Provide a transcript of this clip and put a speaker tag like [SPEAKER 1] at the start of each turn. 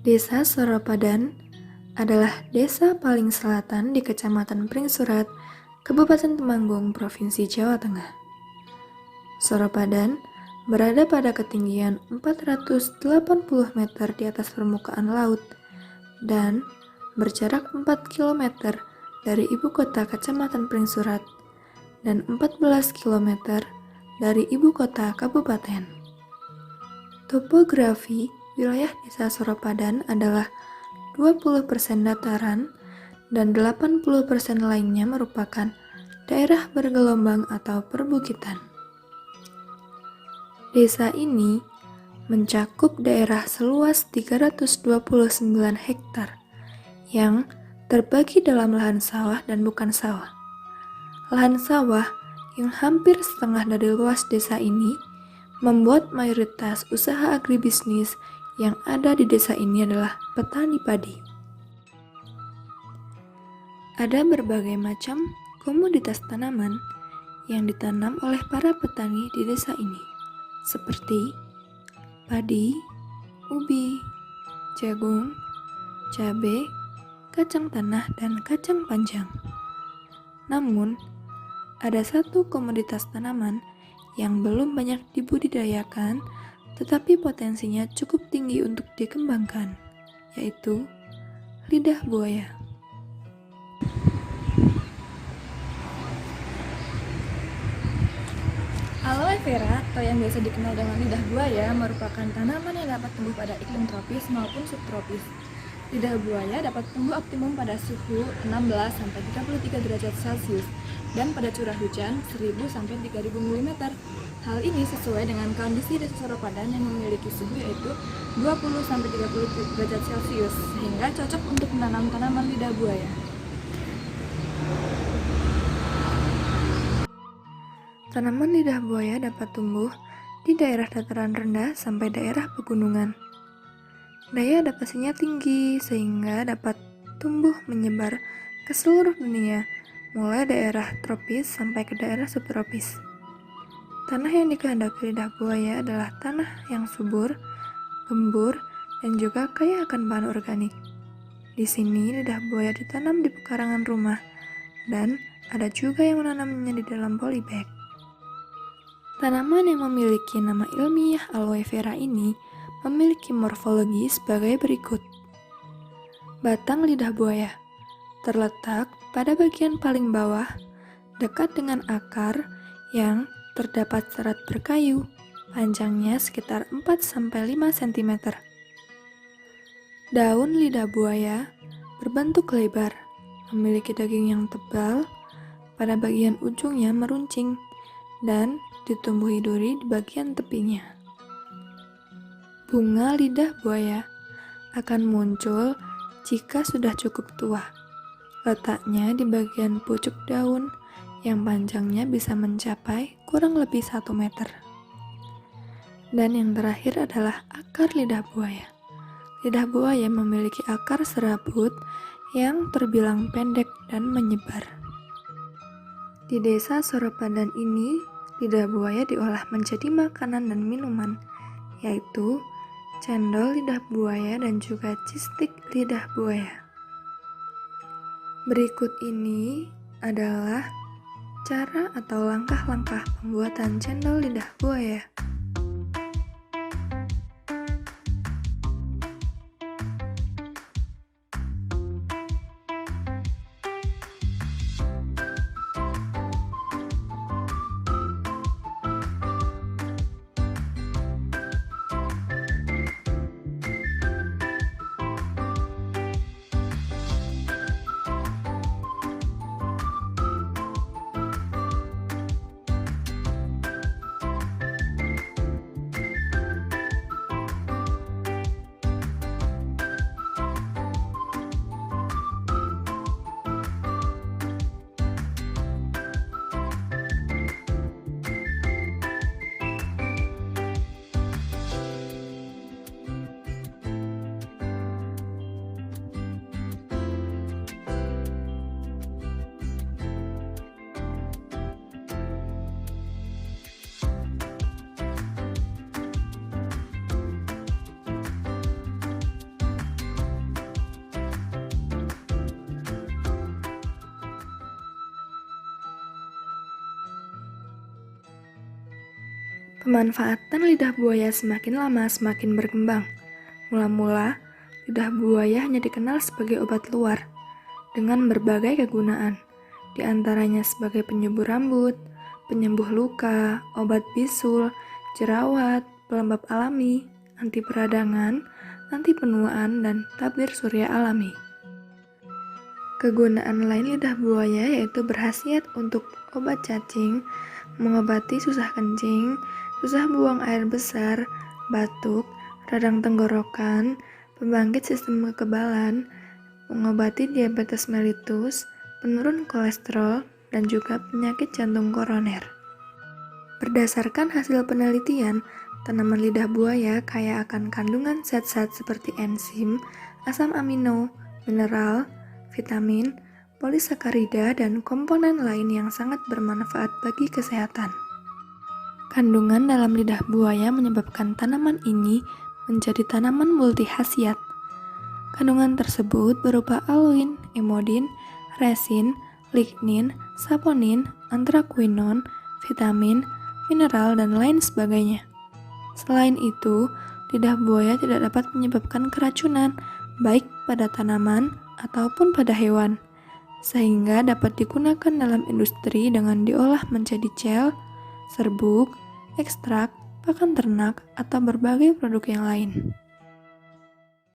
[SPEAKER 1] Desa Soropadan adalah desa paling selatan di Kecamatan Pringsurat, Kabupaten Temanggung, Provinsi Jawa Tengah. Soropadan berada pada ketinggian 480 meter di atas permukaan laut dan berjarak 4 km dari ibu kota Kecamatan Pringsurat dan 14 km dari ibu kota kabupaten. Topografi wilayah desa Soropadan adalah 20% dataran dan 80% lainnya merupakan daerah bergelombang atau perbukitan. Desa ini mencakup daerah seluas 329 hektar yang terbagi dalam lahan sawah dan bukan sawah. Lahan sawah yang hampir setengah dari luas desa ini membuat mayoritas usaha agribisnis yang ada di desa ini adalah petani padi. Ada berbagai macam komoditas tanaman yang ditanam oleh para petani di desa ini, seperti padi, ubi, jagung, cabai, kacang tanah, dan kacang panjang. Namun, ada satu komoditas tanaman yang belum banyak dibudidayakan, tetapi potensinya cukup tinggi untuk dikembangkan, yaitu lidah buaya.
[SPEAKER 2] Aloe vera atau yang biasa dikenal dengan lidah buaya merupakan tanaman yang dapat tumbuh pada iklim tropis maupun subtropis. Lidah buaya dapat tumbuh optimum pada suhu 16-33 derajat Celcius dan pada curah hujan 1000-3000 mm. Hal ini sesuai dengan kondisi desa Soropadan yang memiliki suhu yaitu 20-30 derajat Celcius, sehingga cocok untuk menanam tanaman lidah buaya.
[SPEAKER 1] Tanaman lidah buaya dapat tumbuh di daerah dataran rendah sampai daerah pegunungan. Daya adaptasinya tinggi sehingga dapat tumbuh menyebar ke seluruh dunia, mulai daerah tropis sampai ke daerah subtropis. Tanah yang dikehendaki lidah buaya adalah tanah yang subur, gembur, dan juga kaya akan bahan organik. Di sini lidah buaya ditanam di pekarangan rumah dan ada juga yang menanamnya di dalam polybag. Tanaman yang memiliki nama ilmiah aloe vera ini memiliki morfologi sebagai berikut. Batang lidah buaya terletak pada bagian paling bawah, dekat dengan akar yang terdapat serat berkayu, panjangnya sekitar 4-5 cm. Daun lidah buaya berbentuk lebar, memiliki daging yang tebal, pada bagian ujungnya meruncing, dan ditumbuhi duri di bagian tepinya. Bunga lidah buaya akan muncul jika sudah cukup tua. Letaknya di bagian pucuk daun yang panjangnya bisa mencapai kurang lebih 1 meter. Dan yang terakhir adalah akar lidah buaya. Lidah buaya memiliki akar serabut yang terbilang pendek dan menyebar. Di desa Soropadan ini, lidah buaya diolah menjadi makanan dan minuman, yaitu cendol lidah buaya dan juga cistik lidah buaya. Berikut ini adalah cara atau langkah-langkah pembuatan cendol lidah buaya. Pemanfaatan lidah buaya semakin lama semakin berkembang. Mula-mula, lidah buaya hanya dikenal sebagai obat luar, dengan berbagai kegunaan, di antaranya sebagai penyubur rambut, penyembuh luka, obat bisul, jerawat, pelembab alami, anti peradangan, anti penuaan, dan tabir surya alami. Kegunaan lain lidah buaya yaitu berkhasiat untuk obat cacing, mengobati susah kencing, susah buang air besar, batuk, radang tenggorokan, pembangkit sistem kekebalan, mengobati diabetes mellitus, penurun kolesterol, dan juga penyakit jantung koroner. Berdasarkan hasil penelitian, tanaman lidah buaya kaya akan kandungan zat-zat seperti enzim, asam amino, mineral, vitamin, polisakarida, dan komponen lain yang sangat bermanfaat bagi kesehatan. Kandungan dalam lidah buaya menyebabkan tanaman ini menjadi tanaman multihasiat. Kandungan tersebut berupa aloin, emodin, resin, lignin, saponin, anthraquinone, vitamin, mineral, dan lain sebagainya. Selain itu, lidah buaya tidak dapat menyebabkan keracunan, baik pada tanaman ataupun pada hewan, sehingga dapat digunakan dalam industri dengan diolah menjadi gel, serbuk, ekstrak, pakan ternak, atau berbagai produk yang lain.